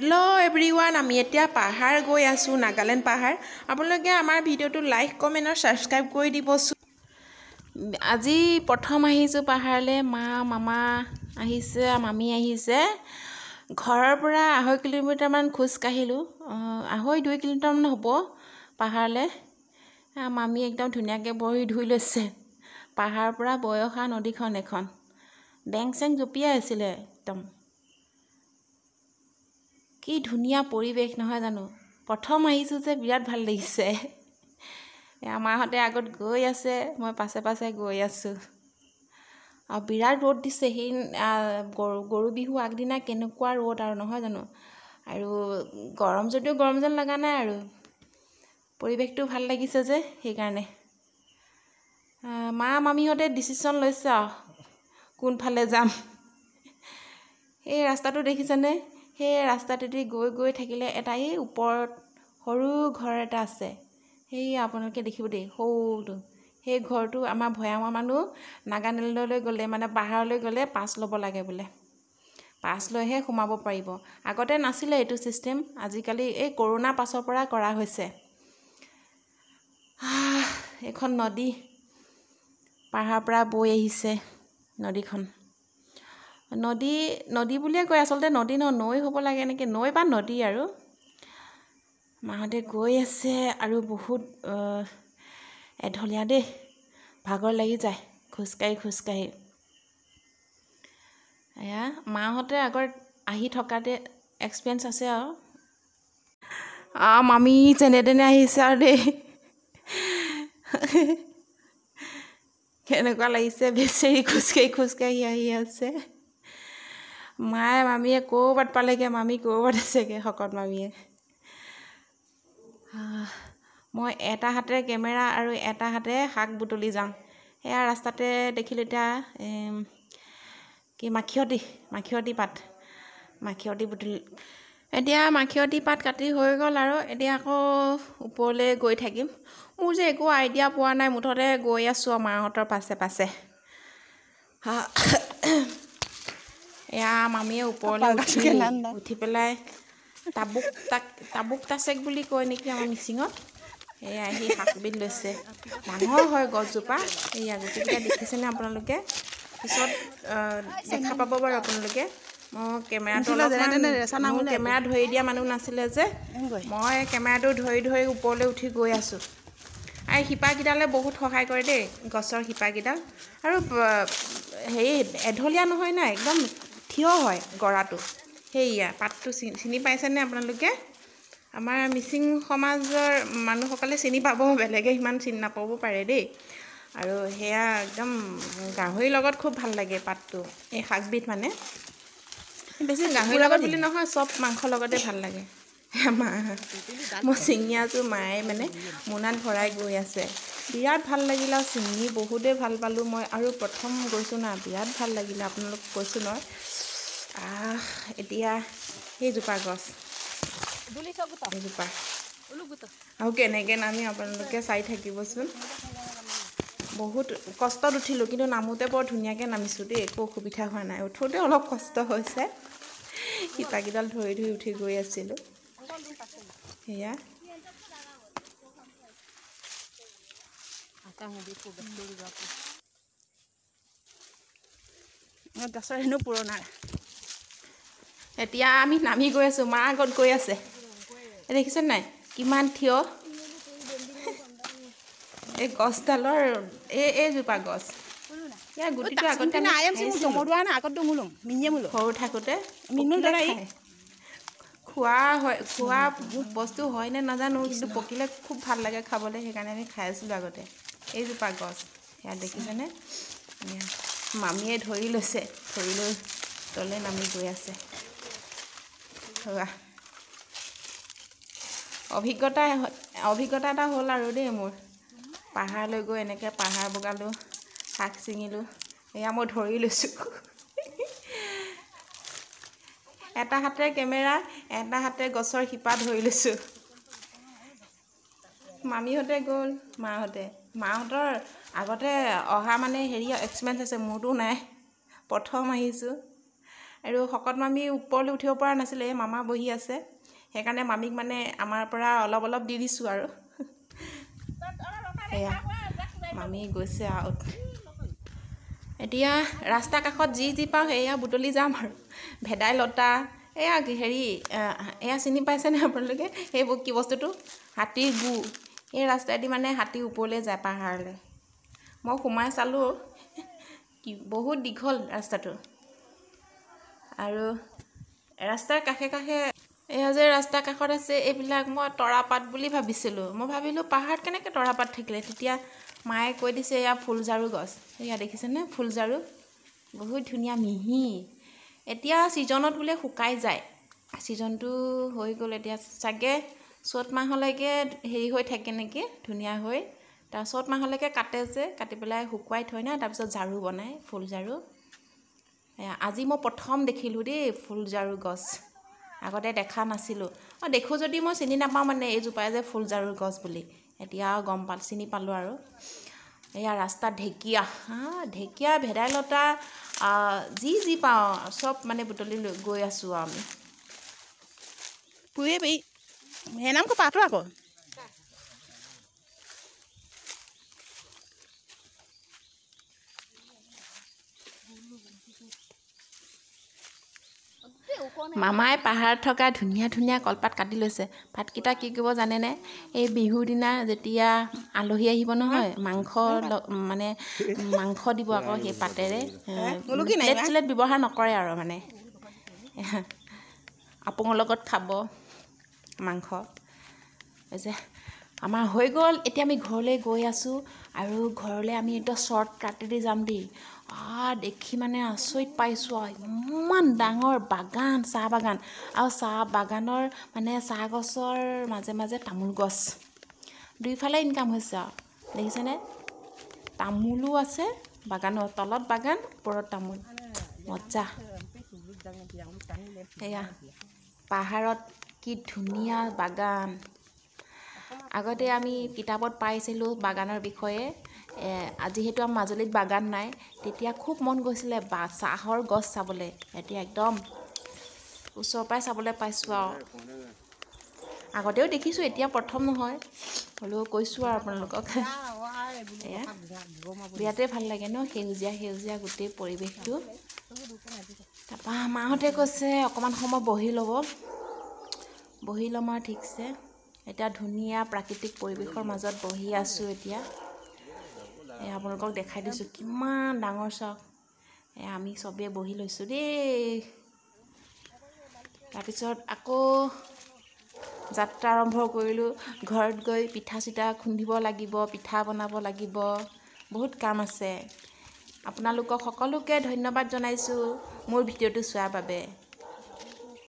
Hello' everyone, আমি এতিয়া পাহাৰ গৈ আছোঁ, নাগালেণ্ড পাহাৰ। আপোনালোকে আমাৰ ভিডিঅ'টো লাইক কমেণ্ট আৰু ছাবস্ক্ৰাইব কৰি দিবচোন। আজি প্ৰথম আহিছোঁ পাহাৰলৈ। মামা আহিছে, মামী আহিছে। ঘৰৰ পৰা 2.5 কিলোমিটাৰমান খোজ কাঢ়িলোঁ, 2.5 কিলোমিটাৰমান হ'ব পাহাৰলৈ। মামী একদম ধুনীয়াকৈ বহি ধুই লৈছে। পাহাৰৰ পৰা বৈ অহা নদীখন এখন বেং চেং জঁপিয়াই আছিলে একদম। কি ধুনীয়া পৰিৱেশ নহয় জানো। প্ৰথম আহিছোঁ যে বিৰাট ভাল লাগিছে। মাহঁতে আগত গৈ আছে, মই পাছে পাছে গৈ আছোঁ। আৰু বিৰাট ৰ'দ দিছে। সেই গৰু বিহু আগদিনা কেনেকুৱা ৰ'দ আৰু নহয় জানো। আৰু গৰম যদিও গৰম যেন লগা নাই আৰু পৰিৱেশটো ভাল লাগিছে যে সেইকাৰণে। মামীহঁতে ডিচিশ্যন লৈছে আৰু কোনফালে যাম। এই ৰাস্তাটো দেখিছেনে? সেই ৰাস্তাটোদি গৈ গৈ থাকিলে এটা এই ওপৰত সৰু ঘৰ এটা আছে। সেই আপোনালোকে দেখিব দেই, সৰুটো। সেই ঘৰটো আমাৰ ভৈয়ামৰ মানুহ নাগালেণ্ডলৈ গ'লে, মানে পাহাৰলৈ গ'লে পাছ ল'ব লাগে বোলে। পাছ লৈহে সোমাব পাৰিব। আগতে নাছিলে এইটো ছিষ্টেম, আজিকালি এই কৰোণা পাছৰ পৰা কৰা হৈছে। এইখন নদী পাহাৰৰ পৰা বৈ আহিছে নদীখন। নদী বুলিয়ে কয়, আচলতে নদী নৈ হ'ব লাগে এনেকৈ, নৈ বা নদী আৰু। মাহঁতে গৈ আছে আৰু বহুত এঢলীয়া দেই, ভাগৰ লাগি যায় খোজকাঢ়ি। এয়া মাহঁতে আগত আহি থকাতে এক্সপিৰিয়েঞ্চ আছে আৰু। মামী যেনে তেনে আহিছে আৰু দেই। কেনেকুৱা লাগিছে, বেচেৰি খোজকাঢ়ি আহি আছে। মামীয়ে ক'ৰবাত পালেগৈ, মামী ক'ৰবাত আছেগৈ, শকত মামীয়ে। মই এটা হাতেৰে কেমেৰা আৰু এটা হাতেৰে শাক বুটলি যাওঁ। সেয়া ৰাস্তাতে দেখিলোঁ এতিয়া কি মাখিয়তী বুটলি। এতিয়া মাখিয়তী পাত কাটি হৈ গ'ল আৰু এতিয়া আকৌ ওপৰলৈ গৈ থাকিম। মোৰ যে একো আইডিয়া পোৱা নাই, মুঠতে গৈ আছোঁ আৰু মাহঁতৰ পাছে পাছে। এয়া মামীয়ে ওপৰলৈ উঠি পেলাই তাবুক তাচেক বুলি কয় নেকি আমাৰ মিচিঙত। এয়া সি শাকবিধ লৈছে। ডাঙৰ হয় গছজোপা। এয়া গুটিকেইটা দেখিছেনে আপোনালোকে? পিছত দেখা পাব বাৰু আপোনালোকে। মোৰ কেমেৰাটো মোৰ কেমেৰা ধৰি দিয়া মানুহ নাছিলে যে, মই কেমেৰাটো ধৰি ওপৰলৈ উঠি গৈ আছোঁ। আৰু শিপাকেইডালে বহুত সহায় কৰে দেই, গছৰ শিপাকেইডাল। আৰু হেৰি এঢলীয়া নহয় না, একদম থিয় হয় গৰাটো। সেয়া পাতটো চিনি পাইছেনে আপোনালোকে? আমাৰ মিচিং সমাজৰ মানুহসকলে চিনি পাব, বেলেগে সিমান চিনি নাপাব পাৰে দেই। আৰু সেয়া একদম গাহৰিৰ লগত খুব ভাল লাগে পাতটো, এই শাকবিধ মানে। বেছি গাহৰিৰ লগত বুলি নহয়, চব মাংসৰ লগতে ভাল লাগে। মই ছিঙি আছোঁ, মায়ে মানে মোনাত ভৰাই গৈ আছে। বিৰাট ভাল লাগিলে আৰু ছিঙি বহুতেই ভাল পালোঁ মই। আৰু প্ৰথম গৈছোঁ না, বিৰাট ভাল লাগিলে, আপোনালোক কৈছোঁ নহয়। এতিয়া সেইজোপা গছ, এইজোপা আৰু কেনেকৈ নামি আপোনালোকে চাই থাকিবচোন। বহুত কষ্টত উঠিলোঁ, কিন্তু নামোতে বৰ ধুনীয়াকৈ নামিছোঁ দেই, একো অসুবিধা হোৱা নাই। উঠোঁতে অলপ কষ্ট হৈছে, শিপাকেইডাল ধৰি উঠি গৈ আছিলোঁ। সেয়া গছৰ হেনো পুৰণা। এতিয়া আমি নামি গৈ আছোঁ, মা আগত গৈ আছে। দেখিছে নাই কিমান থিয়। এই গছডালৰ এইজোপা গছ, ইয়াৰ গুটিটো আগতে সৰু থাকোঁতে খোৱা বস্তু হয়নে নাজানো, কিন্তু পকিলে খুব ভাল লাগে খাবলৈ, সেইকাৰণে আমি খাই আছিলোঁ আগতে। এইজোপা গছ ইয়াত দেখিছেনে? মামীয়ে ধৰি লৈছে, ধৰি লৈ তললৈ নামি গৈ আছে। অভিজ্ঞতা এটা হ'ল আৰু দেই মোৰ। পাহাৰলৈ গৈ এনেকৈ পাহাৰ বগালোঁ, শাক ছিঙিলোঁ। এয়া মই ধৰি লৈছোঁ। এটা হাতেৰে কেমেৰা, এটা হাতেৰে গছৰ শিপা ধৰি লৈছোঁ। মামীহঁতে গ'ল, মাহঁতৰ আগতে অহা মানে হেৰি এক্সপিৰিয়েঞ্চ আছে, মোৰতো নাই, প্ৰথম আহিছোঁ। আৰু শকত মামী ওপৰলৈ উঠিব পৰা নাছিলে, মামা বহি আছে, সেইকাৰণে মামীক মানে আমাৰ পৰা অলপ অলপ দি দিছোঁ আৰু সেয়া মামী গৈছে আউট। এতিয়া ৰাস্তা কাষত যি পাওঁ সেয়া বুটলি যাম আৰু ভেদাইলতা, এয়া হেৰি এয়া চিনি পাইছেনে আপোনালোকে? সেইবোৰ কি বস্তুটো? হাতীৰ গু। এই ৰাস্তাইদি মানে হাতী ওপৰলৈ যায় পাহাৰলৈ। মই সোমাই চালোঁ, কি বহুত দীঘল ৰাস্তাটো। আৰু ৰাস্তাৰ কাষে কাষে এয়া যে ৰাস্তাৰ কাষত আছে এইবিলাক মই তৰাপাত বুলি ভাবিছিলোঁ। মই ভাবিলোঁ পাহাৰত কেনেকৈ তৰাপাত থাকিলে, তেতিয়া মায়ে কৈ দিছে এয়া ফুলজাৰু গছ। এয়া দেখিছেনে ফুলজাৰু? বহুত ধুনীয়া মিহি। এতিয়া ছিজনত বোলে শুকাই যায়, ছিজনটো হৈ গ'ল এতিয়া চাগে চ'ত মাহলৈকে হেৰি হৈ থাকে নেকি, ধুনীয়া হৈ। তাৰ চ'ত মাহলৈকে কাটে যে, কাটি পেলাই শুকুৱাই থয় না, তাৰপিছত ঝাৰু বনায় ফুলঝাৰু। আজি মই প্ৰথম দেখিলোঁ দেই ফুলঝাৰু গছ, আগতে দেখা নাছিলোঁ। দেখোঁ যদি মই চিনি নাপাওঁ মানে এইজোপাই যে ফুলঝাৰু গছ বুলি, এতিয়া গম চিনি পালোঁ আৰু। এয়া ৰাস্তাত ঢেকীয়া, ঢেকীয়া ভেদাইলতা যি পাওঁ চব মানে বুটলি লৈ গৈ আছোঁ আৰু আমি। পুয়ে এই হেনামকো পাতো আকৌ মামাই পাহাৰত থকা ধুনীয়া ধুনীয়া কলপাত কাটি লৈছে। পাতকেইটা কি কৰিব জানেনে? এই বিহুৰ দিনা যেতিয়া আলহী আহিব নহয়, মানে মাংস দিব আকৌ সেই পাতেৰে। প্লেট চিলেট ব্যৱহাৰ নকৰে আৰু মানে আপঙৰ লগত খাব মাংস। হৈছে আমাৰ হৈ গ'ল। এতিয়া আমি ঘৰলৈ গৈ আছোঁ, আৰু ঘৰলৈ আমি একদম শ্বৰ্ট কাটেদি যাম দেই। দেখি মানে আচৰিত পাইছোঁ আৰু ইমান ডাঙৰ বাগান, চাহ বাগান, আৰু চাহ বাগানৰ মানে চাহ গছৰ মাজে মাজে তামোল গছ, দুইফালে ইনকাম হৈছে আৰু দেখিছেনে? তামোলো আছে বাগানৰ তলত, বাগান ওপৰত তামোল, মজা। সেয়া পাহাৰত কি ধুনীয়া বাগান। আগতে আমি কিতাপত পাইছিলোঁ বাগানৰ বিষয়ে। যিহেতু আমাৰ মাজুলীত বাগান নাই, তেতিয়া খুব মন গৈছিলে চাহৰ গছ চাবলৈ। এতিয়া একদম ওচৰৰ পৰাই চাবলৈ পাইছোঁ আৰু। আগতেও দেখিছোঁ, এতিয়া প্ৰথম নহয়, হ'লেও কৈছোঁ আৰু আপোনালোকক। এয়া বিৰাটেই ভাল লাগে ন, সেউজীয়া সেউজীয়া গোটেই পৰিৱেশটো। তাৰপৰা মাহঁতে কৈছে অকণমান সময় বহি ল'ম আৰু ঠিকছে। এতিয়া ধুনীয়া প্ৰাকৃতিক পৰিৱেশৰ মাজত বহি আছোঁ। এতিয়া আপোনালোকক দেখাই দিছোঁ কিমান ডাঙৰ চাওক। আমি চবেই বহি লৈছোঁ দেই। তাৰপিছত আকৌ যাত্ৰা আৰম্ভ কৰিলোঁ। ঘৰত গৈ পিঠা চিঠা খুন্দিব লাগিব, পিঠা বনাব লাগিব, বহুত কাম আছে। আপোনালোকক সকলোকে ধন্যবাদ জনাইছোঁ মোৰ ভিডিঅ'টো চোৱাৰ বাবে।